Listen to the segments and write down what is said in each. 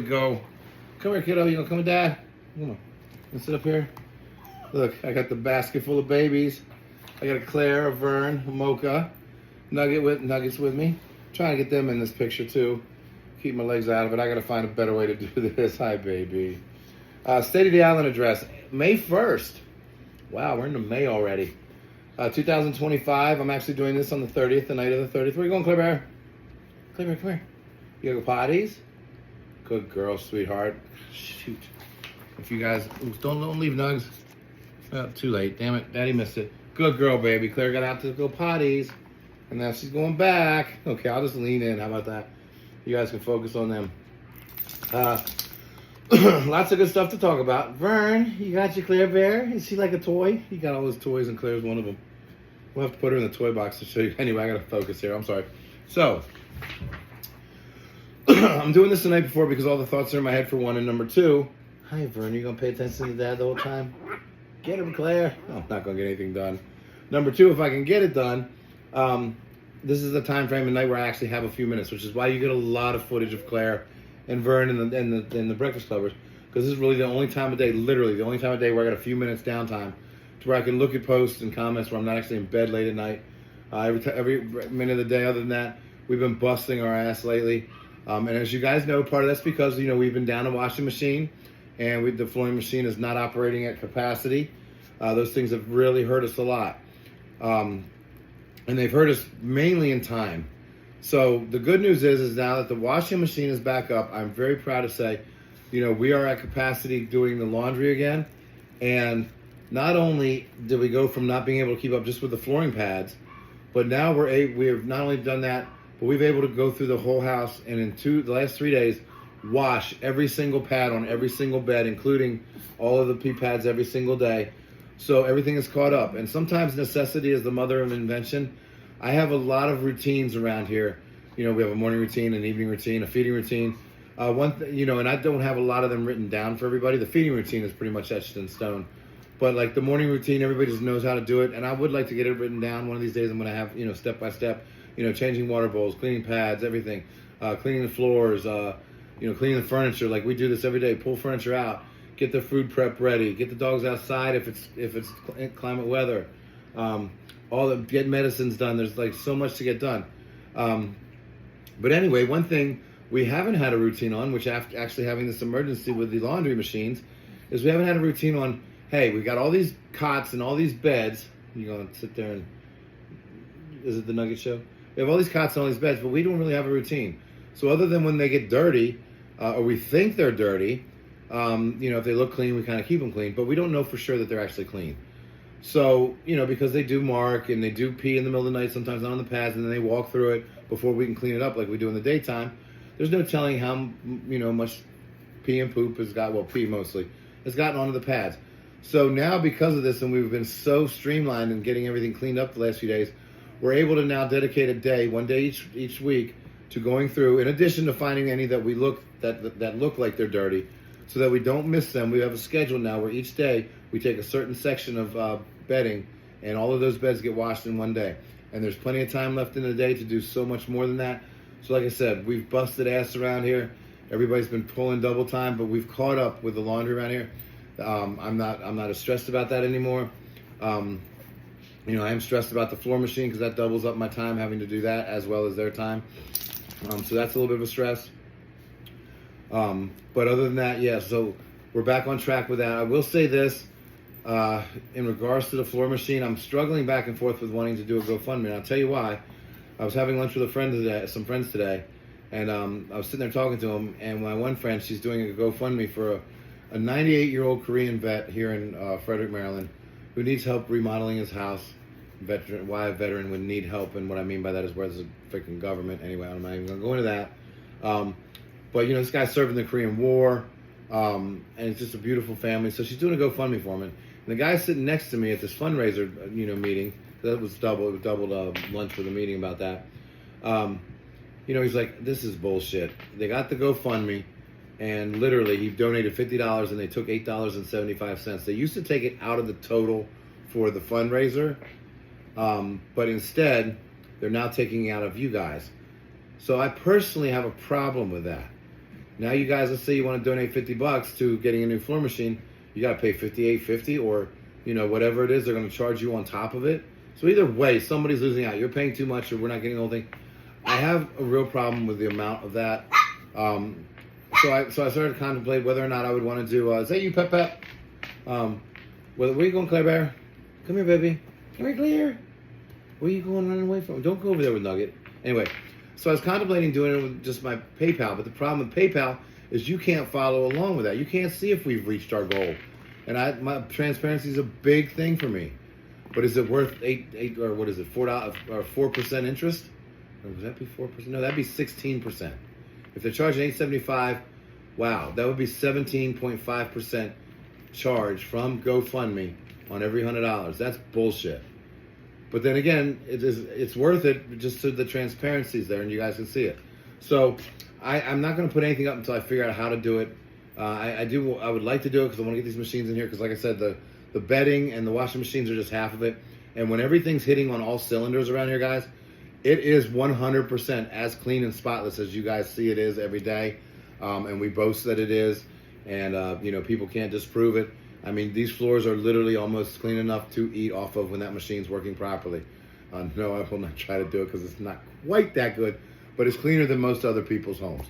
Go. Come here, kiddo. You gonna come with Dad? Come on. You sit up here. Look, I got the basket full of babies. I got a Claire, a Vern, a Mocha, Nuggets with me. Trying to get them in this picture too. Keep my legs out of it. I gotta find a better way to do this. Hi, baby. State of the Island address, May 1st. Wow, we're into May already. 2025. I'm actually doing this on the 30th, the night of the 30th. Where you going, Claire Bear? Claire Bear, come here. You gotta go potties? Good girl, sweetheart. Shoot. If you guys, don't leave Nugs. Oh, too late. Damn it. Daddy missed it. Good girl, baby. Claire got out to go potties. And now she's going back. Okay, I'll just lean in. How about that? You guys can focus on them. Lots of good stuff to talk about. Vern, you got your Claire Bear? Is she like a toy? You got all those toys and Claire's one of them. We'll have to put her in the toy box to show you. Anyway, I got to focus here. I'm sorry. So, I'm doing this the night before because all the thoughts are in my head for one. And number two, hi, Vern. You going to pay attention to Dad the whole time? Get him, Claire. Oh, I'm not going to get anything done. Number two, if I can get it done, this is the time frame of night where I actually have a few minutes, which is why you get a lot of footage of Claire and Vern and the Breakfast Clubbers, because this is really the only time of day, literally the only time of day where I got a few minutes downtime to where I can look at posts and comments where I'm not actually in bed late at night. Every minute of the day. Other than that, we've been busting our ass lately. And as you guys know, part of that's because, we've been down a washing machine and the flooring machine is not operating at capacity. Those things have really hurt us a lot. And they've hurt us mainly in time. So the good news is now that the washing machine is back up, I'm very proud to say, we are at capacity doing the laundry again. And not only did we go from not being able to keep up just with the flooring pads, but now we have not only done that, but we've been able to go through the whole house and in the last 3 days, wash every single pad on every single bed, including all of the pee pads every single day. So everything is caught up. And sometimes necessity is the mother of invention. I have a lot of routines around here. We have a morning routine, an evening routine, a feeding routine. And I don't have a lot of them written down for everybody. The feeding routine is pretty much etched in stone. But like the morning routine, everybody just knows how to do it. And I would like to get it written down. One of these days I'm going to have, step by step, changing water bowls, cleaning pads, everything, cleaning the floors, cleaning the furniture. Like we do this every day, pull furniture out, get the food prep ready, get the dogs outside if it's climate weather, get medicines done. There's like so much to get done. But anyway, one thing we haven't had a routine on, which after actually having this emergency with the laundry machines, is we haven't had a routine on, hey, we got all these cots and all these beds. You going to sit there and, is it the Nugget Show? We have all these cots and all these beds, but we don't really have a routine. So other than when they get dirty, or we think they're dirty, if they look clean, we kind of keep them clean, but we don't know for sure that they're actually clean. So, because they do mark and they do pee in the middle of the night, sometimes not on the pads, and then they walk through it before we can clean it up like we do in the daytime. There's no telling how, much pee and poop pee mostly, has gotten onto the pads. So now because of this, and we've been so streamlined and getting everything cleaned up the last few days, we're able to now dedicate a day, one day each week, to going through, in addition to finding any that that look like they're dirty, so that we don't miss them. We have a schedule now where each day we take a certain section of bedding, and all of those beds get washed in one day. And there's plenty of time left in the day to do so much more than that. So like I said, we've busted ass around here. Everybody's been pulling double time, but we've caught up with the laundry around here. I'm not as stressed about that anymore. I am stressed about the floor machine because that doubles up my time having to do that as well as their time. So that's a little bit of a stress. But other than that, yeah, so we're back on track with that. I will say this, in regards to the floor machine, I'm struggling back and forth with wanting to do a GoFundMe. And I'll tell you why. I was having lunch with some friends today, and I was sitting there talking to them, and my one friend, she's doing a GoFundMe for a 98-year-old Korean vet here in Frederick, Maryland, who needs help remodeling his house. Why a veteran would need help, and what I mean by that is where's the freaking government. Anyway, I'm not even going to go into that. But, this guy served in the Korean War, and it's just a beautiful family. So she's doing a GoFundMe for him. And the guy sitting next to me at this fundraiser, meeting, that was doubled lunch for the meeting about that. He's like, this is bullshit. They got the GoFundMe, and literally he donated $50, and they took $8.75. They used to take it out of the total for the fundraiser, but instead, they're now taking it out of you guys. So I personally have a problem with that. Now you guys, let's say you want to donate $50 to getting a new floor machine, you got to pay $58.50 or, you know, whatever it is they're going to charge you on top of it. So either way, somebody's losing out. You're paying too much or we're not getting the whole thing. I have a real problem with the amount of that. So I started to contemplate whether or not I would want to do, is that you, Pep Pep? Where are you going, Claire Bear? Come here, baby. Come here, Claire. Where are you going running away from? Don't go over there with Nugget. Anyway, so I was contemplating doing it with just my PayPal, but the problem with PayPal is you can't follow along with that. You can't see if we've reached our goal. And my transparency is a big thing for me. But is it worth $4 or 4% interest? Or would that be 4%? No, that'd be 16%. If they're charging $8.75, wow, that would be 17.5% charge from GoFundMe on every $100. That's bullshit. But then again, it's worth it just so the transparency's there and you guys can see it. So I'm not going to put anything up until I figure out how to do it. I would like to do it because I want to get these machines in here because, like I said, the bedding and the washing machines are just half of it. And when everything's hitting on all cylinders around here, guys, it is 100% as clean and spotless as you guys see it is every day. And we boast that it is. And, you know, people can't disprove it. I mean, these floors are literally almost clean enough to eat off of when that machine's working properly. No, I will not try to do it because it's not quite that good, but it's cleaner than most other people's homes.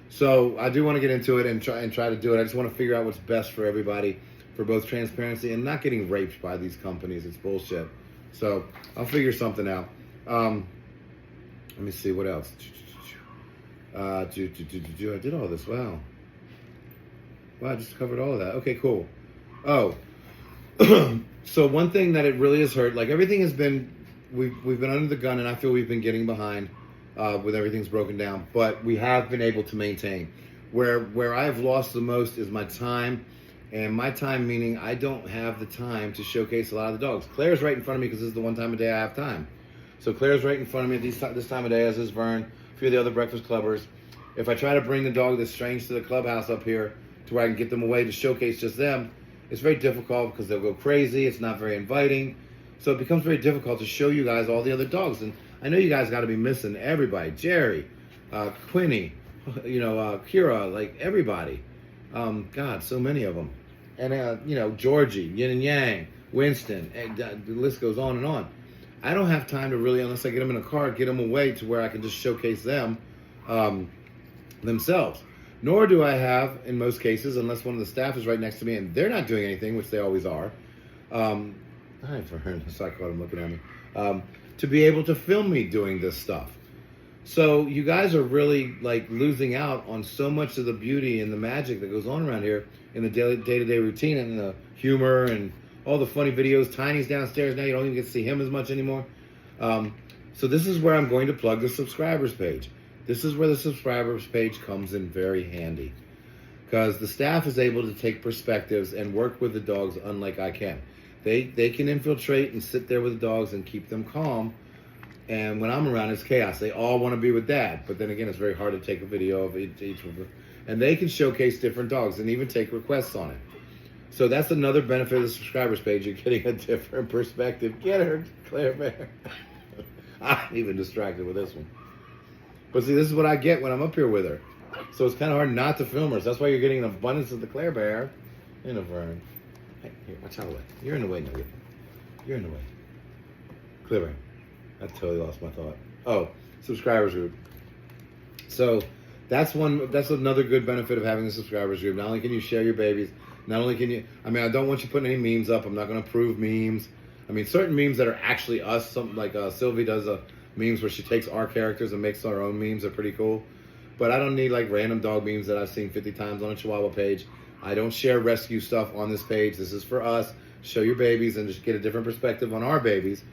So I do want to get into it and try to do it. I just want to figure out what's best for everybody, for both transparency and not getting raped by these companies. It's bullshit. So I'll figure something out. Let me see what else. I did all this. Wow, I just covered all of that. Okay, cool. Oh, so one thing that it really has hurt, like everything has been, we've been under the gun and I feel we've been getting behind with everything's broken down, but we have been able to maintain. Where I've lost the most is my time, and my time meaning I don't have the time to showcase a lot of the dogs. Claire's right in front of me because this is the one time of day I have time. So Claire's right in front of me at this time of day, as is Vern, a few of the other breakfast clubbers. If I try to bring the dog that's strange to the clubhouse up here to where I can get them away to showcase just them, it's very difficult because they'll go crazy. It's not very inviting. So it becomes very difficult to show you guys all the other dogs. And I know you guys got to be missing everybody. Jerry, Quinny, you know, Kira, like everybody. God, so many of them. And, you know, Georgie, Yin and Yang, Winston, and the list goes on and on. I don't have time to really, unless I get them in a car, get them away to where I can just showcase them themselves. Nor do I have, in most cases, unless one of the staff is right next to me and they're not doing anything, which they always are. Hi, Vern. So I caught him looking at me. To be able to film me doing this stuff. So you guys are really like losing out on so much of the beauty and the magic that goes on around here in the day-to-day routine and the humor and all the funny videos. Tiny's downstairs now. You don't even get to see him as much anymore. So this is where I'm going to plug the subscribers page. This is where the subscribers page comes in very handy because the staff is able to take perspectives and work with the dogs unlike I can. They can infiltrate and sit there with the dogs and keep them calm. And when I'm around, it's chaos. They all want to be with Dad. But then again, it's very hard to take a video of each of them. And they can showcase different dogs and even take requests on it. So that's another benefit of the subscribers page. You're getting a different perspective. Get her, Claire Bear. I'm even distracted with this one. But see, this is what I get when I'm up here with her. So it's kind of hard not to film her. So that's why you're getting an abundance of the Claire Bear and a Vern. Hey, here, watch out of the way. You're in the way, Nugget. You're in the way. Claire Bear. I totally lost my thought. Oh, subscribers group. So that's another good benefit of having the subscribers group. Not only can you share your babies, not only can you, I mean, I don't want you putting any memes up. I'm not going to approve memes. I mean, certain memes that are actually us, something like Sylvie does memes where she takes our characters and makes our own memes are pretty cool. But I don't need like random dog memes that I've seen 50 times on a Chihuahua page. I don't share rescue stuff on this page. This is for us. Show your babies and just get a different perspective on our babies.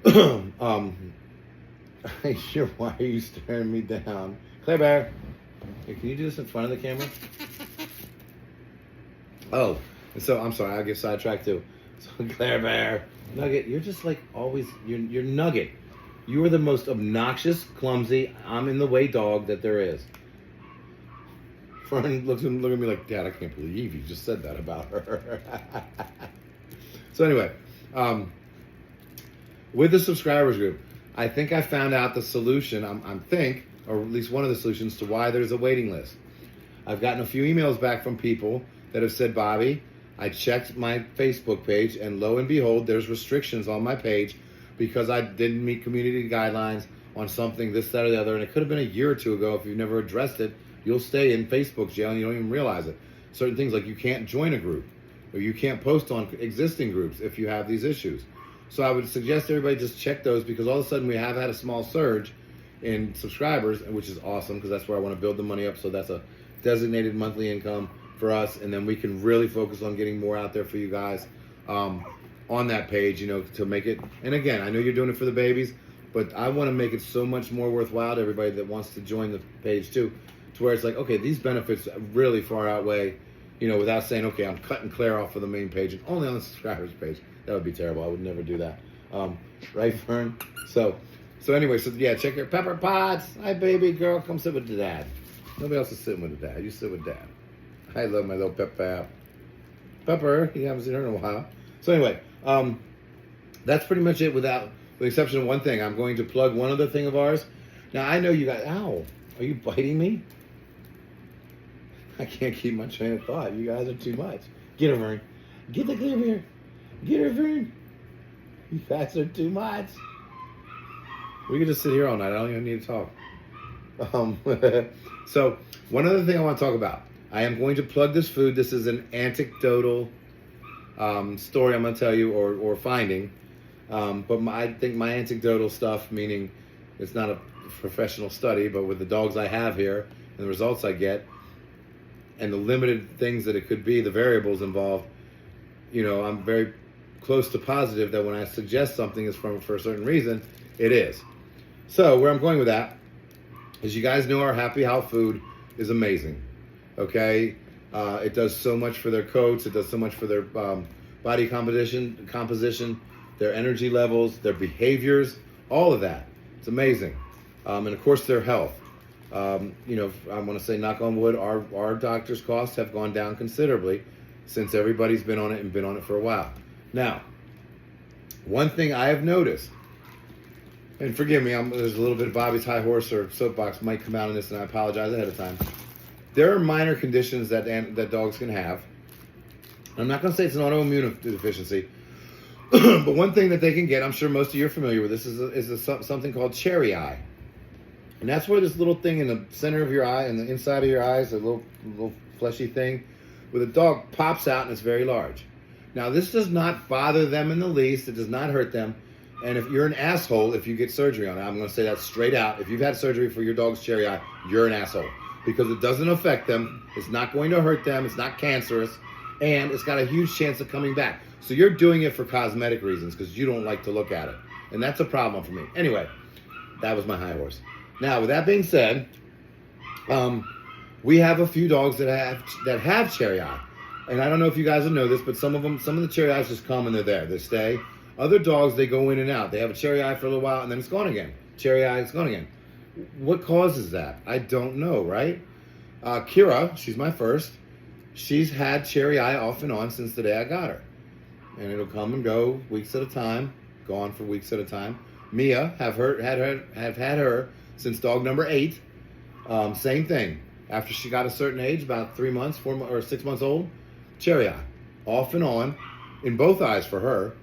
Why are you staring me down? Claire Bear, hey, can you do this in front of the camera? Oh, and so I'm sorry, I get sidetracked too. So Claire Bear, Nugget, you're just like always, you're Nugget. You are the most obnoxious, clumsy, I'm in the way dog that there is. Fern looks at me like, Dad, I can't believe you just said that about her. So anyway, with the subscribers group, I think I found out the solution, or at least one of the solutions to why there's a waiting list. I've gotten a few emails back from people that have said, Bobby, I checked my Facebook page, and lo and behold, there's restrictions on my page because I didn't meet community guidelines on something, this, that, or the other. And it could have been a year or two ago. If you've never addressed it, you'll stay in Facebook jail and you don't even realize it. Certain things like you can't join a group or you can't post on existing groups if you have these issues. So I would suggest everybody just check those, because all of a sudden we have had a small surge in subscribers, which is awesome, because that's where I want to build the money up. So that's a designated monthly income for us, and then we can really focus on getting more out there for you guys on that page, to make it. And again, I know you're doing it for the babies, but I want to make it so much more worthwhile to everybody that wants to join the page too, to where it's like, okay, these benefits really far outweigh, without saying, okay, I'm cutting Claire off of the main page and only on the subscribers page. That would be terrible. I would never do that. Right, Fern? So anyway, yeah, check your Pepper Potts. Hi, baby girl. Come sit with the dad. Nobody else is sitting with the dad. You sit with dad. I love my little Pepper. Pepper. You haven't seen her in a while. So anyway, that's pretty much it, with the exception of one thing. I'm going to plug one other thing of ours. Now, I know you guys... Ow. Are you biting me? I can't keep my train of thought. You guys are too much. Get her, Vern. Get the clear here. Get her, Vern. You guys are too much. We could just sit here all night. I don't even need to talk. So, one other thing I want to talk about. I am going to plug this food. This is an anecdotal story I'm going to tell you, or finding. But I think my anecdotal stuff, meaning it's not a professional study, but with the dogs I have here and the results I get and the limited things that it could be, the variables involved, I'm very close to positive that when I suggest something is for a certain reason, it is. So where I'm going with that is, you guys know our Happy How food is amazing. Okay? It does so much for their coats. It does so much for their body composition, their energy levels, their behaviors, all of that. It's amazing. And of course, their health. I want to say, knock on wood, our doctor's costs have gone down considerably since everybody's been on it and been on it for a while. Now, one thing I have noticed, and forgive me, there's a little bit of Bobby's high horse or soapbox might come out in this, and I apologize ahead of time. There are minor conditions that dogs can have. I'm not going to say it's an autoimmune deficiency, but one thing that they can get, I'm sure most of you are familiar with this, is something called cherry eye. And that's where this little thing in the center of your eye and the inside of your eyes, a little fleshy thing, where the dog pops out and it's very large. Now, this does not bother them in the least. It does not hurt them. And if you're an asshole, if you get surgery on it, I'm going to say that straight out. If you've had surgery for your dog's cherry eye, you're an asshole. Because it doesn't affect them. It's not going to hurt them. It's not cancerous. And it's got a huge chance of coming back. So you're doing it for cosmetic reasons because you don't like to look at it. And that's a problem for me. Anyway, that was my high horse. Now, with that being said, we have a few dogs that have cherry eye. And I don't know if you guys will know this, but some of the cherry eyes just come and they're there. They stay. Other dogs, they go in and out. They have a cherry eye for a little while and then it's gone again. Cherry eye, it's gone again. What causes that? I don't know, right? Kira, she's my first. She's had cherry eye off and on since the day I got her. And it'll come and go weeks at a time, gone for weeks at a time. Mia, have had her since dog number 8. Same thing. After she got a certain age, about 3 months, 4 months, or 6 months old, cherry eye, off and on, in both eyes for her.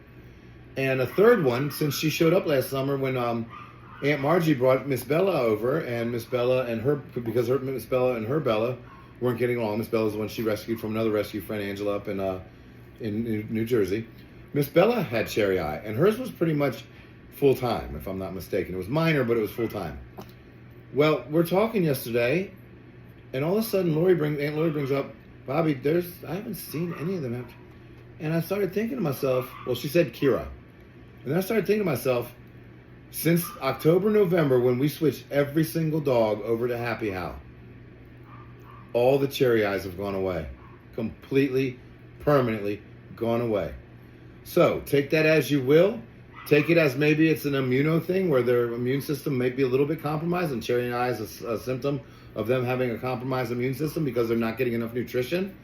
And a third one, since she showed up last summer when Aunt Margie brought Miss Bella over, and Miss Bella and her, because Miss Bella and her Bella weren't getting along. Miss Bella's the one she rescued from another rescue friend, Angela, up in New Jersey. Miss Bella had cherry eye, and hers was pretty much full time, if I'm not mistaken. It was minor, but it was full time. Well, we're talking yesterday, and all of a sudden, Aunt Lori brings up, Bobby, I haven't seen any of them. And I started thinking to myself, well, she said Kira. And then I started thinking to myself, since October, November, when we switched every single dog over to Happy How, all the cherry eyes have gone away. Completely, permanently gone away. So, take that as you will. Take it as maybe it's an immuno thing where their immune system may be a little bit compromised, and cherry eye is a symptom of them having a compromised immune system because they're not getting enough nutrition.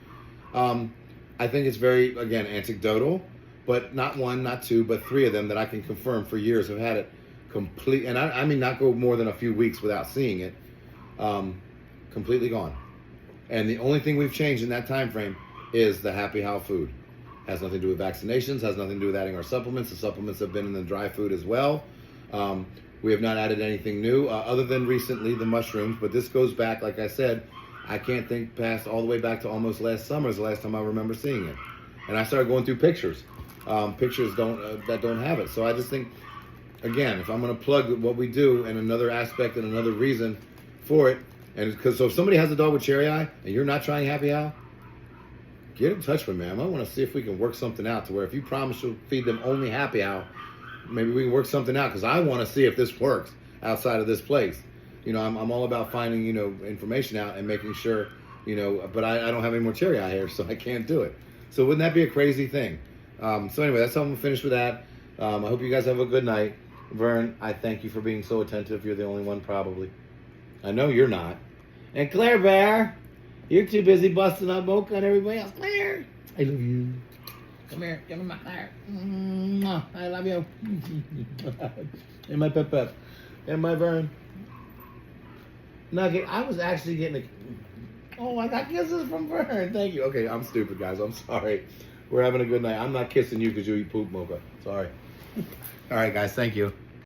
I think it's very, again, anecdotal, but not one, not two, but 3 of them that I can confirm for years have had it complete, and I mean not go more than a few weeks without seeing it, completely gone. And the only thing we've changed in that time frame is the Happy How food. Has nothing to do with vaccinations, has nothing to do with adding our supplements. The supplements have been in the dry food as well. We have not added anything new other than recently the mushrooms, but this goes back, like I said, I can't think past all the way back to almost last summer is the last time I remember seeing it. And I started going through pictures. Pictures that don't have it. So I just think, again, if I'm going to plug what we do and another aspect and another reason for it, and because so if somebody has a dog with cherry eye and you're not trying Happy How, get in touch with me. I want to see if we can work something out to where if you promise you'll feed them only Happy How, maybe we can work something out because I want to see if this works outside of this place. You know, I'm all about finding, you know, information out and making sure, you know, but I don't have any more cherry eye hair, so I can't do it. So wouldn't that be a crazy thing? So anyway, that's how I'm going to finish with that. I hope you guys have a good night. Vern, I thank you for being so attentive. You're the only one probably. I know you're not. And Claire Bear, you're too busy busting up Mocha and everybody else. Claire, I love you. Come here, give me my Claire. I love you. And my Pep. And my Vern. Nugget, I was actually getting oh, I got kisses from Vern. Thank you. Okay, I'm stupid, guys. I'm sorry. We're having a good night. I'm not kissing you because you eat poop, Mocha. Sorry. All right, guys. Thank you.